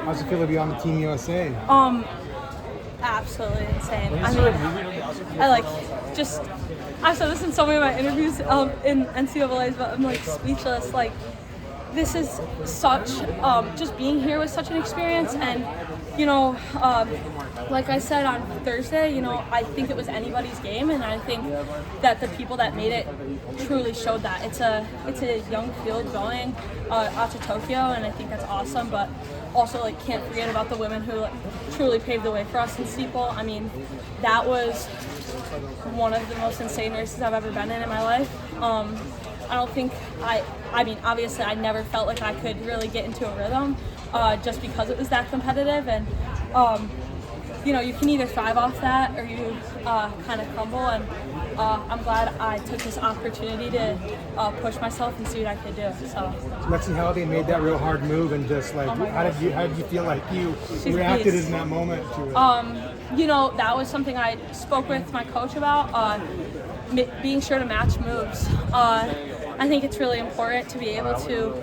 How's it feel to be on the Team USA? Absolutely insane. I mean, I've said this in so many of my interviews in NCAAs, but I'm like speechless. Like, this is such, just being here was such an experience. And, you know, like I said on Thursday, you know, I think it was anybody's game, and I think that the people that made it truly showed that. It's a young field going out to Tokyo, and I think that's awesome, but also, like, can't forget about the women who truly paved the way for us in steeple. I mean, that was one of the most insane races I've ever been in my life. I don't think I mean, obviously I never felt like I could really get into a rhythm just because it was that competitive, and you know, you can either thrive off that or you kind of crumble, and I'm glad I took this opportunity to push myself and see what I could do. So Lexi Halliday made that real hard move, and just like, how did you feel like you reacted in that moment to it? You know, that was something I spoke with my coach about, being sure to match moves. I think it's really important to be able to,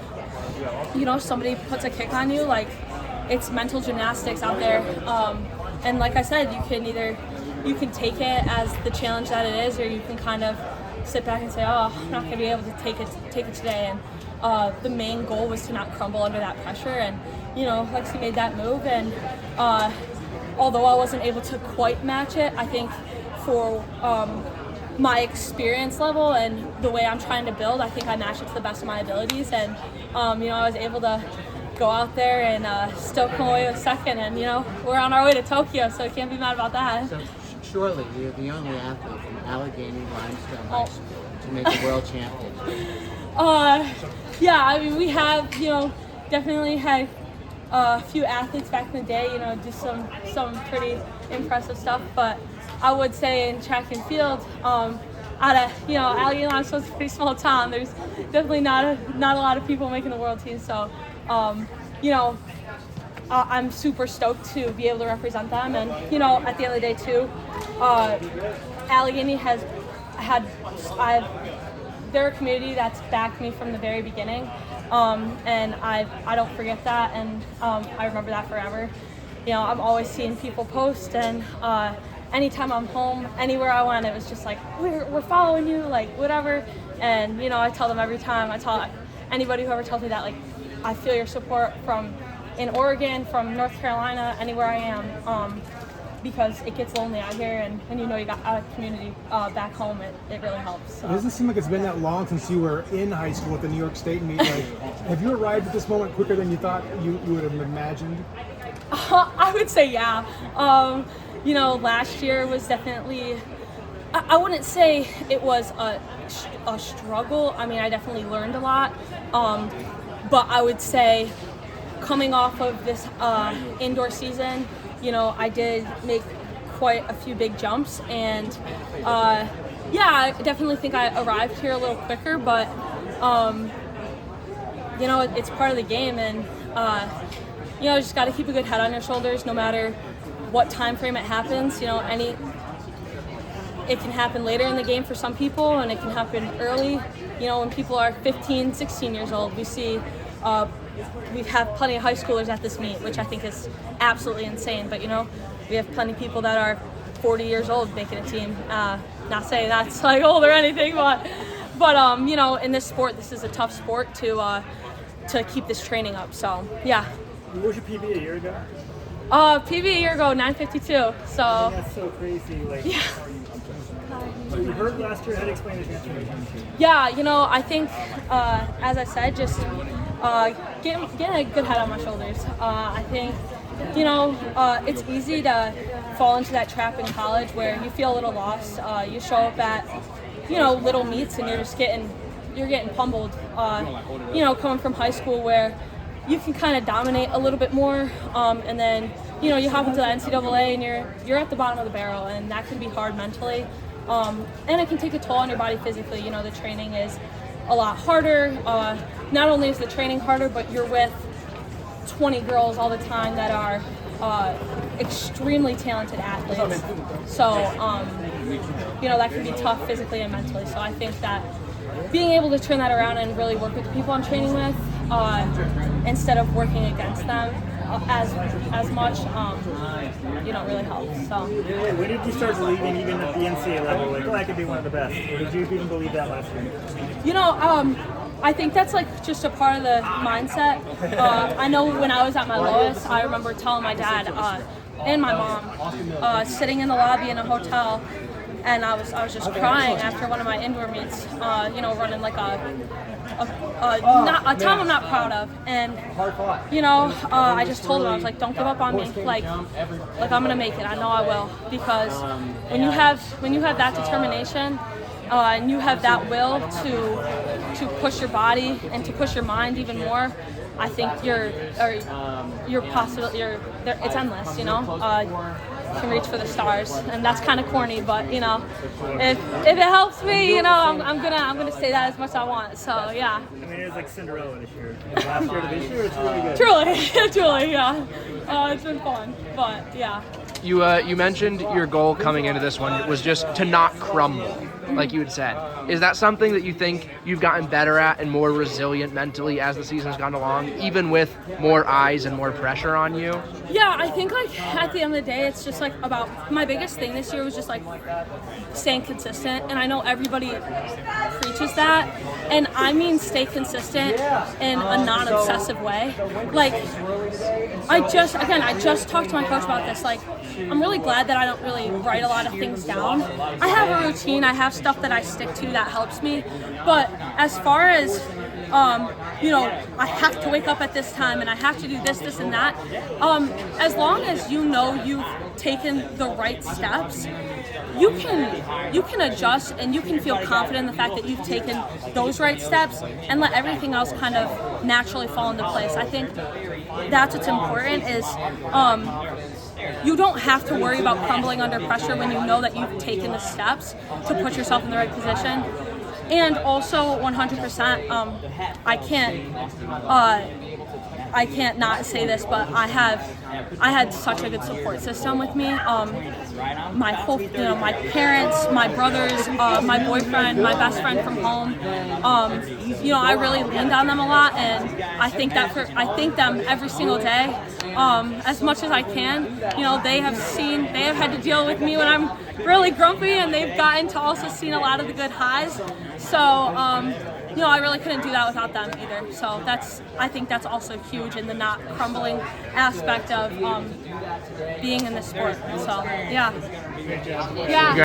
you know, if somebody puts a kick on you, like, it's mental gymnastics out there. And like I said, you can take it as the challenge that it is, or you can kind of sit back and say, oh, I'm not going to be able to take it today. And the main goal was to not crumble under that pressure. And, you know, Lexi made that move, and although I wasn't able to quite match it, I think for my experience level and the way I'm trying to build, I think I matched it to the best of my abilities. And, you know, I was able to go out there and still come away with second. And, you know, we're on our way to Tokyo, so I can't be mad about that. So surely you're the only athlete from Allegheny Limestone High School to make the world championship. Yeah, I mean, we have, you know, definitely had a few athletes back in the day, you know, do some pretty impressive stuff. But I would say in track and field, out of, you know, Allegheny Limestone is a pretty small town. There's definitely not a lot of people making the world team. So, you know, I'm super stoked to be able to represent them. And, you know, at the end of the day too, Allegheny they're a community that's backed me from the very beginning. And I don't forget that, and I remember that forever. You know, I'm always seeing people post, and anytime I'm home, anywhere I went, it was just like, we're following you, like, whatever. And, you know, I tell them every time, I tell anybody who ever tells me that, like, I feel your support from in Oregon, from North Carolina, anywhere I am, because it gets lonely out here, and when you know you got a community back home, it really helps. So. It doesn't seem like it's been that long since you were in high school at the New York State meet. Like, have you arrived at this moment quicker than you thought you would have imagined? I would say yeah. You know, last year was definitely, I wouldn't say it was a struggle. I mean, I definitely learned a lot. But I would say coming off of this indoor season, you know, I did make quite a few big jumps, and yeah, I definitely think I arrived here a little quicker, but you know, it's part of the game, and you know, just got to keep a good head on your shoulders no matter what time frame it happens. You know, it can happen later in the game for some people, and it can happen early. You know, when people are 15, 16 years old, we have plenty of high schoolers at this meet, which I think is absolutely insane. But, you know, we have plenty of people that are 40 years old making a team. Not saying that's like old or anything, but you know, in this sport, this is a tough sport to keep this training up. So, yeah. What was your PB a year ago? PB a year ago, 9:52. So. I mean, that's so crazy. Like, yeah. So you hurt last year. How to explain this to me? Yeah, you know, I think, as I said, just getting a good head on my shoulders. I think, you know, it's easy to fall into that trap in college where you feel a little lost. You show up at, you know, little meets and you're getting pummeled. You know, coming from high school where you can kind of dominate a little bit more, and then, you know, you hop into the NCAA and you're at the bottom of the barrel, and that can be hard mentally. And it can take a toll on your body physically. You know, the training is a lot harder. Not only is the training harder, but you're with 20 girls all the time that are extremely talented athletes. So, you know, that can be tough physically and mentally. So I think that being able to turn that around and really work with the people I'm training with, instead of working against them, as much, really helps. So. When did you start believing, even at the NCAA level, like, I could be one of the best? Or did you even believe that last year? I think that's like just a part of the mindset. I know when I was at my lowest, I remember telling my dad and my mom, sitting in the lobby in a hotel, and I was just crying after one of my indoor meets, running like a time I'm not proud of, and I just told him, I was like, don't give up on me, like I'm gonna make it. I know I will, because when you have that determination, and you have that will to push your body and to push your mind even more, I think it's endless. You can reach for the stars, and that's kind of corny, but if it helps me, I'm gonna say that as much as I want. So yeah. I mean, it was like Cinderella this year. Last year to this year, it's really good. Truly, yeah. It's been fun, but yeah. You mentioned your goal coming into this one was just to not crumble, like you had said. Is that something that you think you've gotten better at and more resilient mentally as the season's gone along, even with more eyes and more pressure on you? Yeah, I think like at the end of the day, it's just like about my biggest thing this year was just like staying consistent. And I know everybody preaches that, and I mean stay consistent in a non-obsessive way. Like I just talked to my coach about this. Like, I'm really glad that I don't really write a lot of things down. I have a routine, I have stuff that I stick to that helps me. But as far as, I have to wake up at this time and I have to do this, this, and that, as long as you've taken the right steps, you can adjust and you can feel confident in the fact that you've taken those right steps and let everything else kind of naturally fall into place. I think that's what's important is you don't have to worry about crumbling under pressure when you know that you've taken the steps to put yourself in the right position. And also 100%, I can't not say this, but I had such a good support system with me. My whole, my parents, my brothers, my boyfriend, my best friend from home. I really leaned on them a lot, and I thank them every single day. As much as I can, they have had to deal with me when I'm really grumpy, and they've gotten to also see a lot of the good highs. So, I really couldn't do that without them either. So I think that's also huge in the not crumbling aspect of being in this sport. So, yeah.